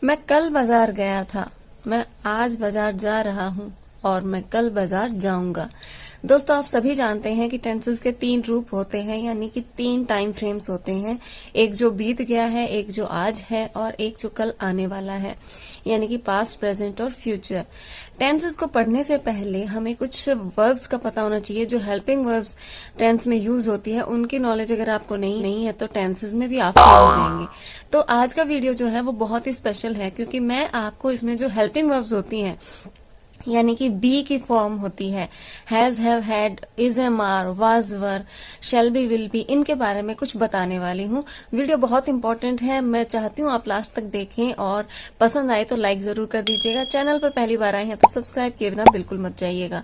मैं कल बाजार गया था, मैं आज बाजार जा रहा हूँ और मैं कल बाजार जाऊंगा। दोस्तों, आप सभी जानते हैं कि टेंसेस के 3 रूप होते हैं, यानी कि 3 टाइम फ्रेम्स होते हैं। एक जो बीत गया है, एक जो आज है और एक जो कल आने वाला है, यानी कि पास्ट, प्रेजेंट और फ्यूचर। टेंसेस को पढ़ने से पहले हमें कुछ वर्ब्स का पता होना चाहिए जो हेल्पिंग वर्ब्स टेंस में यूज होती है। उनकी नॉलेज अगर आपको नहीं है तो टेंसेस में भी आप फेल हो जाएंगे। तो आज का वीडियो जो है वो बहुत ही स्पेशल है, क्योंकि मैं आपको इसमें जो हेल्पिंग वर्ब्स होती हैं, यानी कि बी की फॉर्म होती है, has, have, had, is, am, are, was, were, shall be, will be, इनके बारे में कुछ बताने वाली हूँ। वीडियो बहुत इंपॉर्टेंट है, मैं चाहती हूँ आप लास्ट तक देखें और पसंद आए तो लाइक जरूर कर दीजिएगा। चैनल पर पहली बार आए हैं तो सब्सक्राइब किए बिना बिल्कुल मत जाइएगा।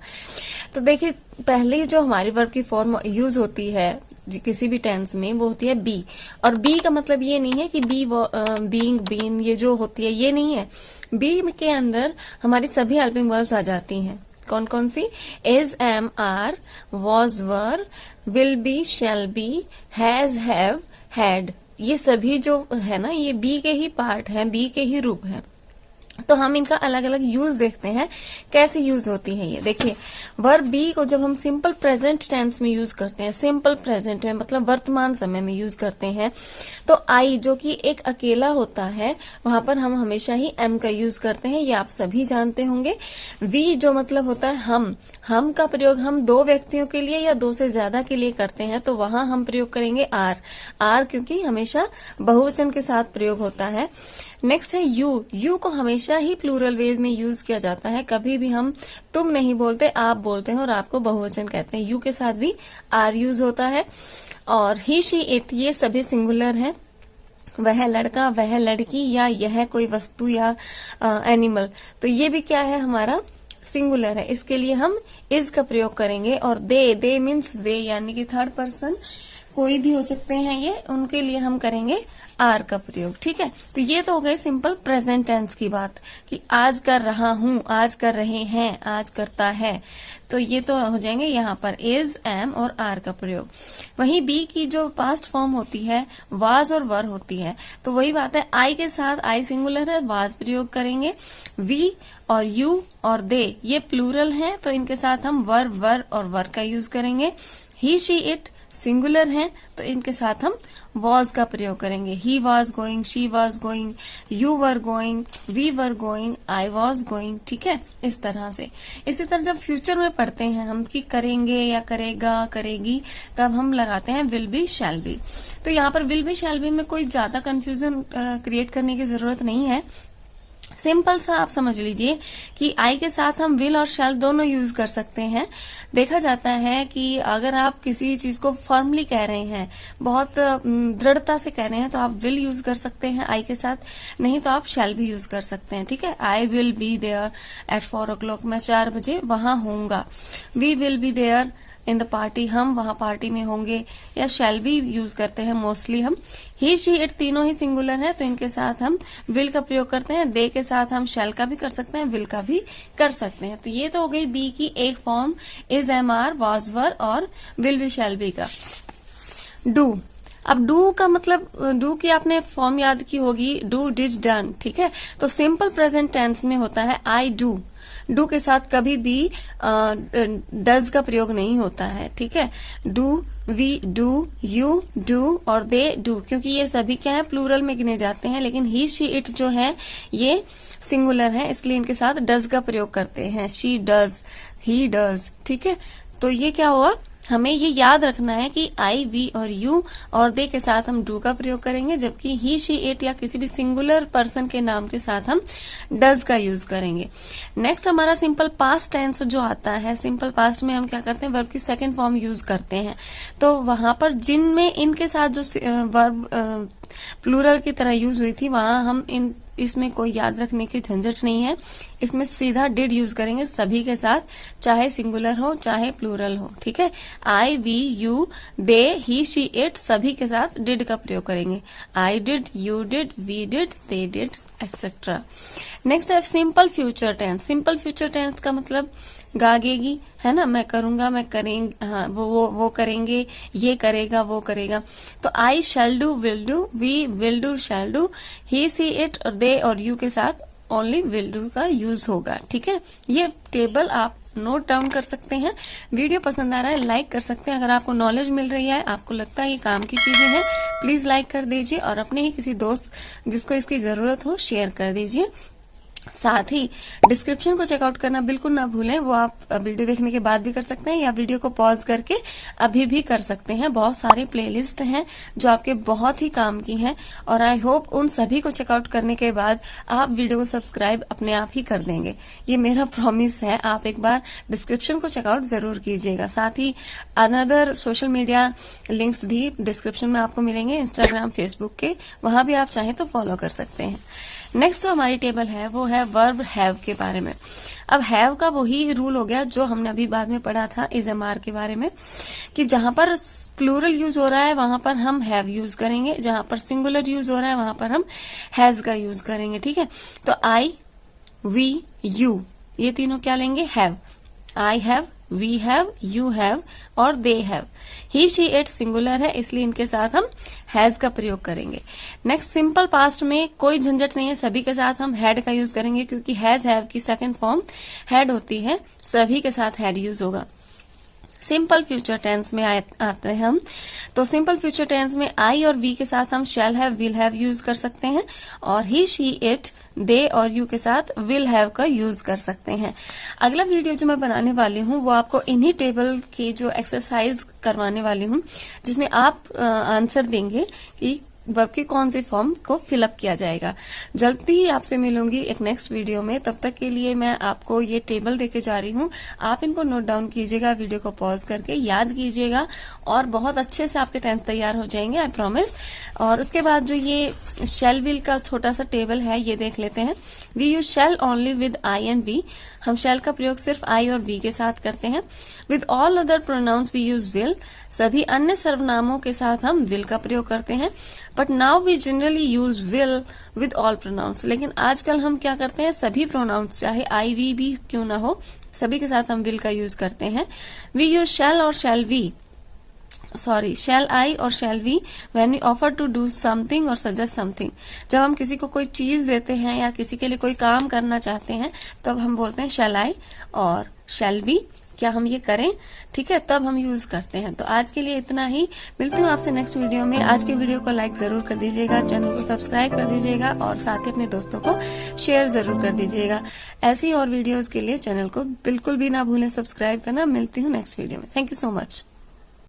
तो देखिए, पहले जो हमारी वर्ब की फॉर्म यूज होती है किसी भी टेंस में, वो होती है बी। और बी का मतलब ये नहीं है कि बी, बीइंग, बीन, ये जो होती है ये नहीं है। बी के अंदर हमारी सभी हेल्पिंग वर्ब्स आ जाती हैं। कौन कौन सी? Is, am, are, was, were, will be, shall be, has, have, had, ये सभी जो है ना, ये बी के ही पार्ट हैं, बी के ही रूप हैं। तो हम इनका अलग अलग यूज देखते हैं, कैसे यूज होती है ये। देखिए, वर्ब बी को जब हम सिंपल प्रेजेंट टेंस में यूज करते हैं, सिंपल प्रेजेंट में मतलब वर्तमान समय में यूज करते हैं, तो आई जो कि एक अकेला होता है, वहां पर हम हमेशा ही एम का यूज करते हैं, ये आप सभी जानते होंगे। वी जो मतलब होता है हम का प्रयोग हम 2 व्यक्तियों के लिए या 2 से ज्यादा के लिए करते हैं, तो वहां हम प्रयोग करेंगे आर क्योंकि हमेशा बहुवचन के साथ प्रयोग होता है। नेक्स्ट है यू को हमेशा ही प्लूरल वेज में यूज किया जाता है। कभी भी हम तुम नहीं बोलते, आप बोलते हैं और आपको बहुवचन कहते हैं। यू के साथ भी आर यूज होता है। और ही, शी, इट, ये सभी सिंगुलर हैं। वह लड़का, वह लड़की, या यह कोई वस्तु या एनिमल, तो ये भी क्या है, हमारा सिंगुलर है। इसके लिए हम इज का प्रयोग करेंगे। और दे मीन्स वे, यानी कि थर्ड पर्सन कोई भी हो सकते हैं ये, उनके लिए हम करेंगे आर का प्रयोग। ठीक है, तो ये तो हो गई सिंपल प्रेजेंट टेंस की बात कि आज कर रहा हूं, आज कर रहे हैं, आज करता है, तो ये तो हो जाएंगे यहाँ पर इज, एम और आर का प्रयोग। वहीं बी की जो पास्ट फॉर्म होती है, वाज और वर होती है, तो वही बात है, आई के साथ, आई सिंगुलर है, वाज प्रयोग करेंगे। वी और यू और दे ये प्लूरल हैं, तो इनके साथ हम वर और वर का यूज करेंगे। ही, शी, इट सिंगुलर हैं, तो इनके साथ हम वॉज का प्रयोग करेंगे। He was going, she was going, you were going, we were going, I was going. ठीक है, इस तरह से। इसी तरह जब फ्यूचर में पढ़ते हैं हम कि करेंगे या करेगा, करेगी, तब हम लगाते हैं विल बी, शैल बी। तो यहाँ पर विल बी, शैल बी में कोई ज्यादा कंफ्यूजन क्रिएट करने की जरूरत नहीं है। सिंपल सा आप समझ लीजिए कि आई के साथ हम विल और शैल दोनों यूज कर सकते हैं। देखा जाता है कि अगर आप किसी चीज को फर्मली कह रहे हैं, बहुत दृढ़ता से कह रहे हैं, तो आप विल यूज कर सकते हैं आई के साथ, नहीं तो आप शैल भी यूज कर सकते हैं। ठीक है, I will be there at 4 o'clock, मैं 4 बजे वहां होऊंगा। We will be there in the party, हम वहां पार्टी में होंगे, या शैल भी यूज करते हैं मोस्टली हम। ही, शी, इट तीनों ही सिंगुलर है, तो इनके साथ हम विल का प्रयोग करते हैं। दे के साथ हम शैल का भी कर सकते हैं, विल का भी कर सकते हैं। तो ये तो हो गई बी की एक form, is, am, are, was, were और विल बी, शैल बी का। डू, अब डू का मतलब, डू की आपने फॉर्म याद की होगी, डू, डिड, डन। ठीक है, तो सिंपल प्रेजेंट टेंस में होता है आई डू। डू के साथ कभी भी डज का प्रयोग नहीं होता है। ठीक है, do, we do, you do और दे डू, क्योंकि ये सभी क्या है, प्लूरल में गिने जाते हैं। लेकिन ही, शी, इट जो है ये सिंगुलर है, इसलिए इनके साथ डज का प्रयोग करते हैं। She does, he does. ठीक है, तो ये क्या हुआ, हमें ये याद रखना है कि आई, वी और यू और दे के साथ हम डू का प्रयोग करेंगे, जबकि ही, शी, इट या किसी भी सिंगुलर पर्सन के नाम के साथ हम डज का यूज करेंगे। नेक्स्ट हमारा सिंपल पास्ट टेंस जो आता है, सिंपल पास्ट में हम क्या करते हैं, वर्ब की सेकंड फॉर्म यूज करते हैं। तो वहां पर जिनमें इनके साथ जो वर्ब प्लूरल की तरह यूज हुई थी, वहां हम इसमें कोई याद रखने की झंझट नहीं है। इसमें सीधा डिड यूज करेंगे सभी के साथ, चाहे सिंगुलर हो चाहे प्लूरल हो। ठीक है, I, we, you, they, he, she, it सभी के साथ डिड का प्रयोग करेंगे। I did, you did, we did, they did, etcetera. Next है simple future tense. Simple future tense का मतलब गागेगी, है ना, मैं करूंगा, मैं करेंगे, हाँ वो करेंगे, ये करेगा, वो करेगा। तो I shall do, will do, we will do, shall do, he she it और दे और यू के साथ ओनली विल डू का यूज होगा। ठीक है, ये टेबल आप नोट डाउन कर सकते हैं। वीडियो पसंद आ रहा है लाइक कर सकते हैं। अगर आपको नॉलेज मिल रही है, आपको लगता है ये काम की चीजें हैं, प्लीज लाइक कर दीजिए और अपने ही किसी दोस्त जिसको इसकी जरूरत हो शेयर कर दीजिए। साथ ही डिस्क्रिप्शन को चेकआउट करना बिल्कुल ना भूलें। वो आप वीडियो देखने के बाद भी कर सकते हैं या वीडियो को पॉज करके अभी भी कर सकते हैं। बहुत सारी प्लेलिस्ट हैं जो आपके बहुत ही काम की हैं और आई होप उन सभी को चेकआउट करने के बाद आप वीडियो को सब्सक्राइब अपने आप ही कर देंगे। ये मेरा प्रॉमिस है। आप एक बार डिस्क्रिप्शन को चेकआउट जरूर कीजिएगा। साथ ही अनदर सोशल मीडिया लिंक्स भी डिस्क्रिप्शन में आपको मिलेंगे, इंस्टाग्राम, फेसबुक के, वहां भी आप चाहें तो फॉलो कर सकते हैं। नेक्स्ट जो हमारी टेबल है वो है वर्ब हैव के बारे में। अब हैव का वही रूल हो गया जो हमने अभी बाद में पढ़ा था इज एम आर के बारे में, कि जहां पर प्लूरल यूज हो रहा है वहां पर हम हैव यूज करेंगे, जहां पर सिंगुलर यूज हो रहा है वहां पर हम हैज का यूज करेंगे। ठीक है, तो आई, वी, यू, ये तीनों क्या लेंगे? Have. I have, we have, you have और they have. He, she, it singular है, इसलिए इनके साथ हम हैज का प्रयोग करेंगे। नेक्स्ट सिंपल पास्ट में कोई झंझट नहीं है, सभी के साथ हम हैड का यूज करेंगे क्योंकि हैज, हैव की सेकंड फॉर्म हैड होती है, सभी के साथ हैड यूज होगा। सिंपल फ्यूचर टेंस में आते हैं हम, तो सिंपल फ्यूचर टेंस में आई और वी के साथ हम shall have, will have use कर सकते हैं और ही, शी, इट, दे और यू के साथ विल हैव का यूज कर सकते हैं। अगला वीडियो जो मैं बनाने वाली हूँ वो आपको इन्हीं टेबल की जो एक्सरसाइज करवाने वाली हूँ, जिसमें आप आंसर देंगे कि वर्ब की कौन सी फॉर्म को फिलअप किया जाएगा। जल्दी ही आपसे मिलूंगी एक नेक्स्ट वीडियो में। तब तक के लिए मैं आपको ये टेबल देके जा रही हूँ, आप इनको नोट डाउन कीजिएगा, वीडियो को पॉज करके याद कीजिएगा और बहुत अच्छे से आपके टेंथ तैयार हो जाएंगे, आई प्रॉमिस। और उसके बाद जो ये शैल विल का छोटा सा टेबल है ये देख लेते हैं। We use shall only with I and we, हम शैल का प्रयोग सिर्फ आई और वी के साथ करते हैं। With all other pronouns we use will, सभी अन्य सर्वनामों के साथ हम विल का प्रयोग करते हैं। But now we generally use will with all pronouns, लेकिन आजकल हम क्या करते हैं, सभी प्रोनाउंस चाहे आई वी भी क्यों ना हो, सभी के साथ हम विल का यूज करते हैं। वी यूज शैल और shall we, shall I or shall we when we offer to do something or suggest something. जब हम किसी को कोई चीज देते हैं या किसी के लिए कोई काम करना चाहते हैं तब हम बोलते हैं शैल आई और शैल वी, क्या हम ये करें, ठीक है, तब हम यूज करते हैं। तो आज के लिए इतना ही, मिलती हूँ आपसे नेक्स्ट वीडियो में। आज के वीडियो को लाइक जरूर कर दीजिएगा, चैनल को सब्सक्राइब कर दीजिएगा और साथ ही अपने दोस्तों को शेयर जरूर कर दीजिएगा। ऐसी और वीडियोस के लिए चैनल को बिल्कुल भी ना भूलें सब्सक्राइब करना। मिलती हूँ नेक्स्ट वीडियो में। Thank you so much.